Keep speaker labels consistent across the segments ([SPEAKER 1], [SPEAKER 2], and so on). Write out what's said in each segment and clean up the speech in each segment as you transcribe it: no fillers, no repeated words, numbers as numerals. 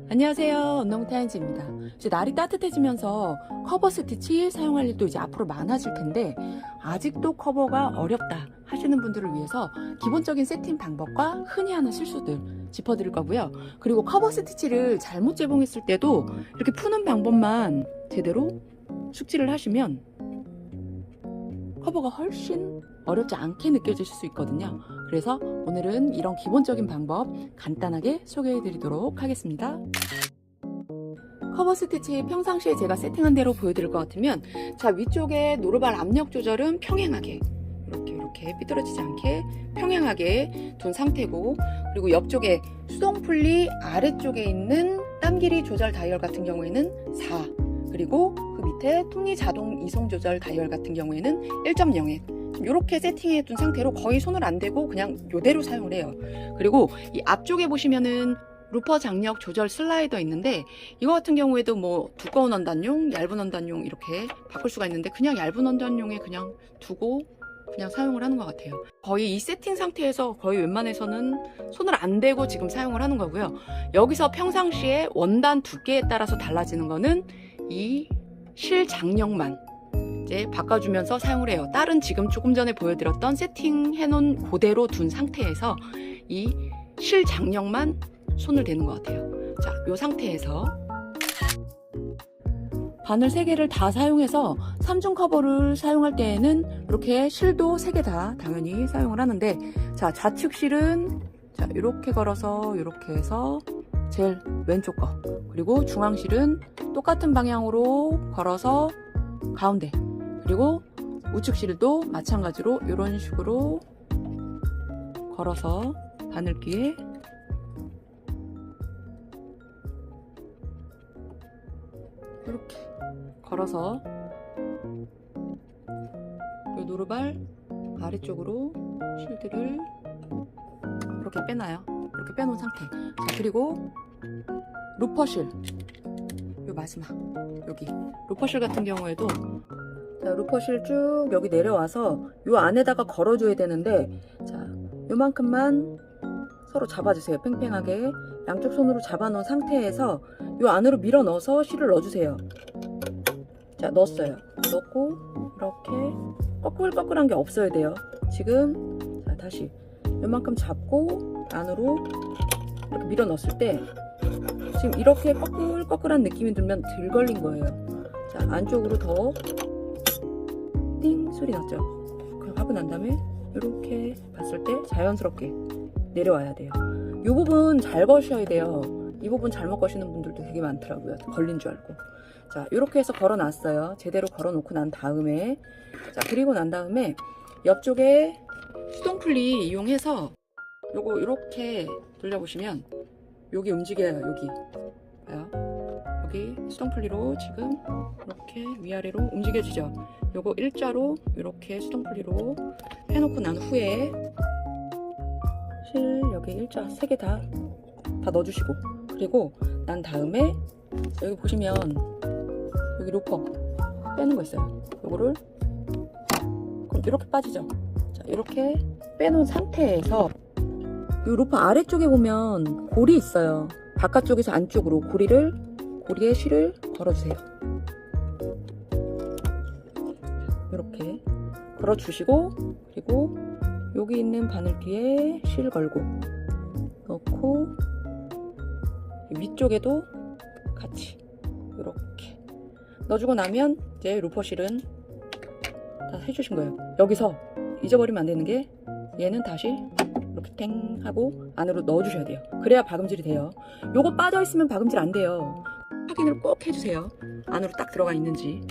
[SPEAKER 1] 안녕하세요. 언농타인즈입니다. 이제 날이 따뜻해지면서 커버 스티치 사용할 일도 이제 앞으로 많아질 텐데 아직도 커버가 어렵다 하시는 분들을 위해서 기본적인 세팅 방법과 흔히 하는 실수들 짚어드릴 거고요. 그리고 커버 스티치를 잘못 재봉했을 때도 이렇게 푸는 방법만 제대로 숙지를 하시면 커버가 훨씬 어렵지 않게 느껴지실 수 있거든요. 그래서 오늘은 이런 기본적인 방법 간단하게 소개해 드리도록 하겠습니다. 커버 스티치 평상시에 제가 세팅한 대로 보여드릴 것 같으면, 자, 위쪽에 노루발 압력 조절은 평행하게 이렇게 삐뚤어지지 않게 평행하게 둔 상태고, 그리고 옆쪽에 수동 풀리 아래쪽에 있는 땀 길이 조절 다이얼 같은 경우에는 4, 그리고 그 밑에 톱니 자동 이송 조절 다이얼 같은 경우에는 1.0에 이렇게 세팅해 둔 상태로 거의 손을 안 대고 그냥 이대로 사용을 해요. 그리고 이 앞쪽에 보시면은 루퍼 장력 조절 슬라이더 있는데, 이거 같은 경우에도 뭐 두꺼운 원단용, 얇은 원단용 이렇게 바꿀 수가 있는데, 그냥 얇은 원단용에 그냥 두고 그냥 사용을 하는 것 같아요. 거의 이 세팅 상태에서 거의 웬만해서는 손을 안 대고 지금 사용을 하는 거고요. 여기서 평상시에 원단 두께에 따라서 달라지는 거는 이 실 장력만 이제 바꿔주면서 사용을 해요. 딸은 지금 조금 전에 보여드렸던 세팅해 놓은 그대로 둔 상태에서 이 실 장력만 손을 대는 것 같아요. 자, 이 상태에서 바늘 3개를 다 사용해서 3중 커버를 사용할 때에는 이렇게 실도 3개 다 당연히 사용을 하는데, 자, 좌측 실은 자, 이렇게 걸어서 이렇게 해서 제일 왼쪽 거, 그리고 중앙 실은 똑같은 방향으로 걸어서 가운데, 그리고 우측 실도 마찬가지로 이런 식으로 걸어서 바늘귀에 이렇게 걸어서 이 노루발 아래쪽으로 실들을 이렇게 빼놔요. 이렇게 빼놓은 상태. 자, 그리고 루퍼실, 요 마지막 여기 루퍼실 같은 경우에도, 자, 루퍼실 쭉 여기 내려와서 요 안에다가 걸어줘야 되는데, 자, 요만큼만 서로 잡아주세요. 팽팽하게 양쪽 손으로 잡아놓은 상태에서 요 안으로 밀어 넣어서 실을 넣어주세요. 자, 넣었어요. 넣고 이렇게 꺼끌꺼끌한 게 없어야 돼요. 지금 자, 다시 요만큼 잡고 안으로 이렇게 밀어 넣었을 때 지금 이렇게 꺼끌꺼끌한 느낌이 들면 덜 걸린 거예요. 자, 안쪽으로 더 띵 소리 났죠? 그럼 하고 난 다음에 이렇게 봤을 때 자연스럽게 내려와야 돼요. 이 부분 잘 거셔야 돼요. 이 부분 잘못 거시는 분들도 되게 많더라고요. 걸린 줄 알고. 자, 이렇게 해서 걸어 놨어요. 제대로 걸어 놓고 난 다음에, 자, 그리고 난 다음에 옆쪽에 수동 풀리 이용해서 요거 이렇게 돌려보시면 여기 움직여요. 여기 봐요. 여기 수동 풀리로 지금 이렇게 위아래로 움직여지죠. 요거 일자로 이렇게 수동 풀리로 해놓고 난 후에 실 여기 일자 3개 다 넣어주시고, 그리고 난 다음에 여기 보시면 여기 루퍼 빼는 거 있어요. 요거를 그럼 이렇게 빠지죠. 자, 이렇게 빼놓은 상태에서 이 루퍼 아래쪽에 보면 고리 있어요. 바깥쪽에서 안쪽으로 고리에 실을 걸어주세요. 이렇게 걸어주시고, 그리고 여기 있는 바늘귀에 실 걸고 넣고, 위쪽에도 같이 이렇게 넣어주고 나면 이제 루퍼 실은 다 해주신 거예요. 여기서 잊어버리면 안 되는 게, 얘는 다시 이렇게 탱 하고 안으로 넣어주셔야 돼요. 그래야 박음질이 돼요. 요거 빠져있으면 박음질 안 돼요. 확인을 꼭 해주세요. 안으로 딱 들어가 있는지.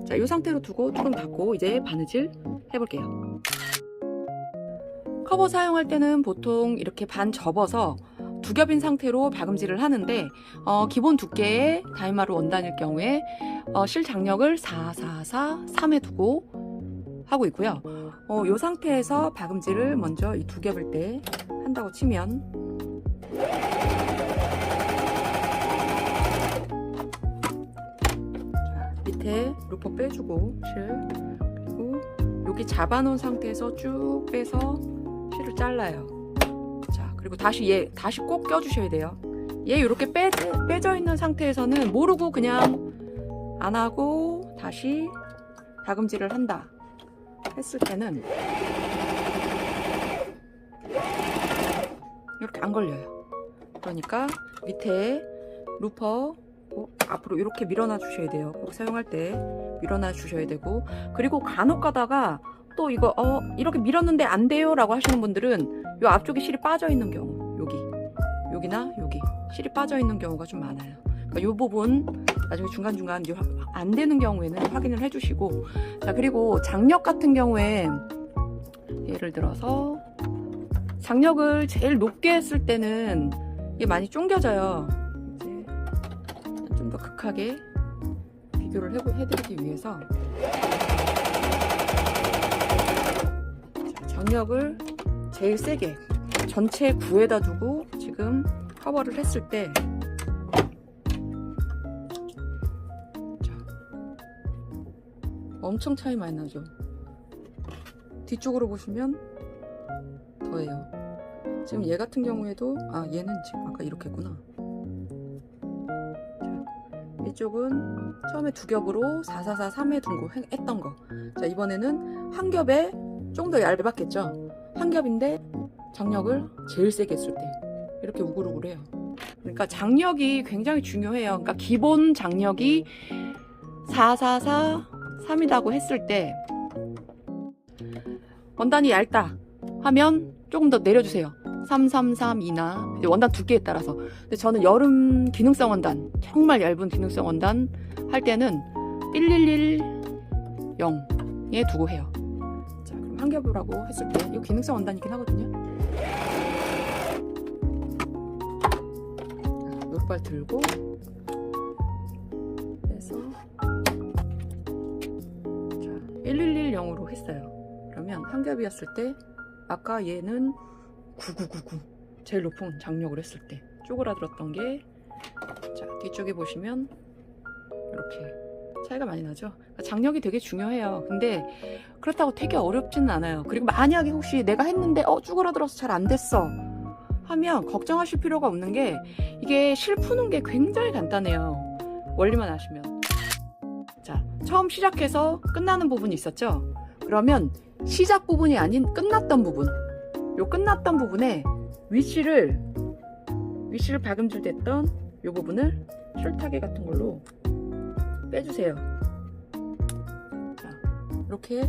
[SPEAKER 1] 자, 이 상태로 두고 조금 닫고 이제 바느질 해볼게요. 커버 사용할 때는 보통 이렇게 반 접어서 두 겹인 상태로 박음질을 하는데, 기본 두께의 다이마루 원단일 경우에 실 장력을 4, 4, 4, 3에 두고 하고 있고요. 이 상태에서 박음질을 먼저 이 두 겹일 때 한다고 치면, 자, 밑에 루퍼 빼주고 실, 그리고 여기 잡아놓은 상태에서 쭉 빼서 실을 잘라요. 자, 그리고 다시 꼭 껴주셔야 돼요. 얘 이렇게 빼져 있는 상태에서는 모르고 그냥 안 하고 다시 다금질을 한다 했을 때는 이렇게 안 걸려요. 그러니까 밑에 루퍼 앞으로 이렇게 밀어놔 주셔야 돼요. 꼭 사용할 때 밀어놔 주셔야 되고, 그리고 간혹 가다가 또 이거 이렇게 밀었는데 안 돼요 라고 하시는 분들은 요 앞쪽에 실이 빠져 있는 경우, 여기나 여기 실이 빠져 있는 경우가 좀 많아요. 그러니까 요 부분 나중에 중간중간 안 되는 경우에는 확인을 해 주시고, 자, 그리고 장력 같은 경우에 예를 들어서 장력을 제일 높게 했을 때는 이게 많이 쫑겨져요. 이제 좀 더 극하게 비교를 해드리기 위해서 장력을 제일 세게 전체 9에다 두고 지금 커버를 했을 때, 자, 엄청 차이 많이 나죠. 뒤쪽으로 보시면 더해요. 지금 얘 같은 경우에도 얘는 지금 아까 이렇게 했구나. 자, 이쪽은 처음에 두 겹으로 444 3에 둔 거 했던 거. 자, 이번에는 한 겹에 좀 더 얇았겠죠. 한 겹인데 장력을 제일 세게 했을 때 이렇게 우글우글해요. 그러니까 장력이 굉장히 중요해요. 그러니까 기본 장력이 444 3이라고 했을 때 원단이 얇다 하면 조금 더 내려주세요. 3332나 원단 두께에 따라서. 근데 저는 여름 기능성 원단, 정말 얇은 기능성 원단 할 때는 1110에 두고 해요. 자, 그럼 한 겹이라고 했을 때 이거 기능성 원단이긴 하거든요. 노루발 들고 해서 자, 1110으로 했어요. 그러면 한 겹이었을 때 아까 얘는 9999 제일 높은 장력을 했을 때 쪼그라들었던 게, 자, 뒤쪽에 보시면 이렇게 차이가 많이 나죠. 그러니까 장력이 되게 중요해요. 근데 그렇다고 되게 어렵지는 않아요. 그리고 만약에 혹시 내가 했는데 쪼그라들어서 잘 안 됐어 하면 걱정하실 필요가 없는 게, 이게 실 푸는 게 굉장히 간단해요. 원리만 아시면. 자, 처음 시작해서 끝나는 부분이 있었죠. 그러면 시작 부분이 아닌 끝났던 부분, 요 끝났던 부분에 위실을 박음질 됐던 요 부분을 슐타기 같은 걸로 빼주세요. 자, 이렇게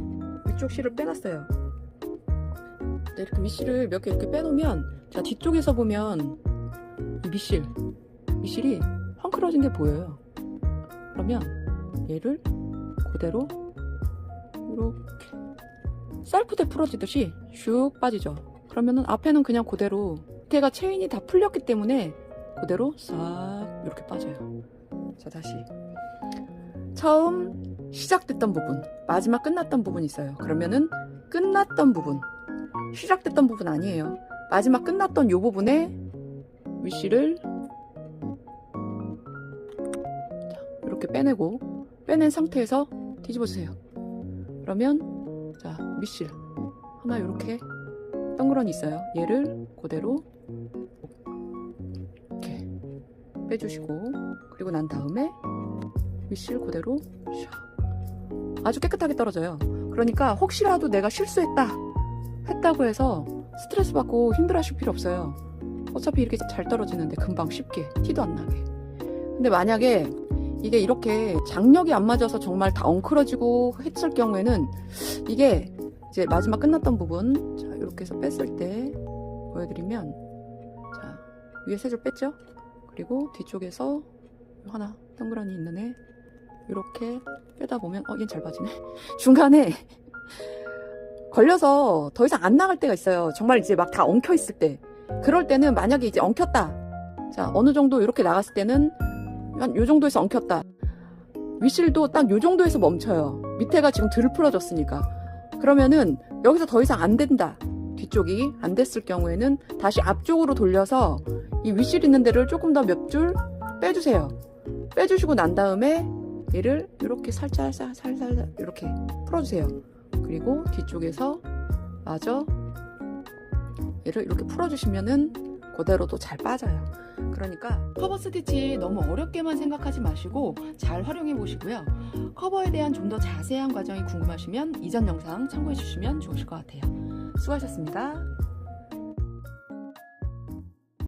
[SPEAKER 1] 위쪽 실을 빼놨어요. 네, 이렇게 윗실을 몇 개 이렇게 빼놓으면, 자, 뒤쪽에서 보면 이 밑실이 헝클어진 게 보여요. 그러면 얘를 그대로 이렇게 셀프대 풀어지듯이 슉 빠지죠. 그러면은 앞에는 그냥 그대로 밑에가 체인이 다 풀렸기 때문에 그대로 싹 이렇게 빠져요. 자, 다시 처음 시작됐던 부분, 마지막 끝났던 부분이 있어요. 그러면은 끝났던 부분, 시작됐던 부분 아니에요. 마지막 끝났던 요 부분에 위실을 이렇게 빼낸 상태에서 뒤집어주세요. 그러면 자, 밑실 하나 이렇게 동그라미 있어요. 얘를 그대로 이렇게 빼주시고, 그리고 난 다음에 밑실 그대로 아주 깨끗하게 떨어져요. 그러니까 혹시라도 내가 했다고 해서 스트레스 받고 힘들어하실 필요 없어요. 어차피 이렇게 잘 떨어지는데 금방 쉽게 티도 안 나게. 근데 만약에 이게 이렇게 장력이 안 맞아서 정말 다 엉클어지고 했을 경우에는 이게 이제 마지막 끝났던 부분, 자, 이렇게 해서 뺐을 때 보여드리면, 자, 위에 세 줄 뺐죠? 그리고 뒤쪽에서 하나 동그라미 있는 애 이렇게 빼다 보면 얘는 잘 빠지네. 중간에 걸려서 더 이상 안 나갈 때가 있어요. 정말 이제 막 다 엉켜 있을 때. 그럴 때는 만약에 이제 엉켰다, 자, 어느 정도 이렇게 나갔을 때는 한 요 정도에서 엉켰다. 윗실도 딱 요 정도에서 멈춰요. 밑에가 지금 덜 풀어졌으니까. 그러면은 여기서 더 이상 안 된다, 뒤쪽이 안 됐을 경우에는 다시 앞쪽으로 돌려서 이 윗실 있는 데를 조금 더 몇 줄 빼주세요. 빼주시고 난 다음에 얘를 이렇게 살살 이렇게 풀어주세요. 그리고 뒤쪽에서 마저 얘를 이렇게 풀어주시면은 그대로도 잘 빠져요. 그러니까 커버 스티치 너무 어렵게만 생각하지 마시고 잘 활용해 보시고요. 커버에 대한 좀 더 자세한 과정이 궁금하시면 이전 영상 참고해 주시면 좋으실 것 같아요. 수고하셨습니다.